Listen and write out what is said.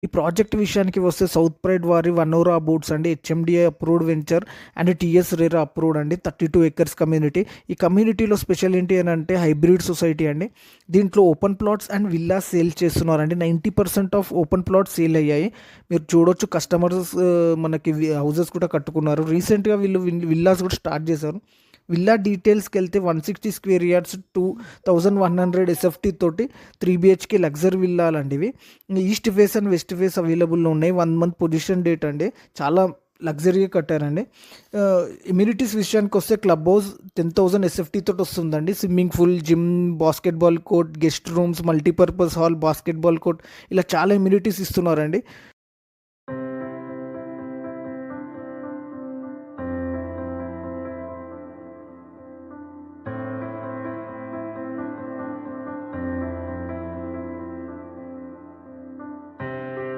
ఈ ప్రాజెక్ట్ విషయానికి వస్తే సౌత్ ప్రైడ్ వారి వనోరా బూట్స్ అండి, HMDA approved venture and TS RERA approved అండి, 32 ఎకర్స్ కమ్యూనిటీ. ఈ కమ్యూనిటీలో స్పెషల్ ఏంటి అని అంటే హైబ్రిడ్ సొసైటీ అండి. దీంట్లో open plots and villas sale చేస్తున్నారండి. 90% ఆఫ్ ఓపెన్ ప్లాట్స్ సేల్ అయ్యాయి. మీరు చూడొచ్చు కస్టమర్స్ మనకి హౌసెస్ కూడా కట్టుకున్నారు. రీసెంట్గా వీళ్ళు విల్లాస్ కూడా స్టార్ట్ చేశారు. విల్లా డీటెయిల్స్కి వెళ్తే 160 స్క్వేర్ యార్డ్స్ 2100 ఎస్ఎఫ్టీ తోటి 3 BHK లగ్జరీ విల్లాలండి ఇవి. East face and west face అవైలబుల్లో ఉన్నాయి. 1 మంత్ పొజిషన్ డేట్ అండి. చాలా లగ్జరీగా కట్టారండి. ఇమ్యూనిటీస్ విషయానికి వస్తే క్లబ్ హౌస్ 10,000 ఎస్ఎఫ్టీ తోటి వస్తుందండి. Swimming pool, gym, basketball court, guest rooms, multipurpose hall, basketball court, ఇలా చాలా ఇమ్యూనిటీస్ ఇస్తున్నారండి.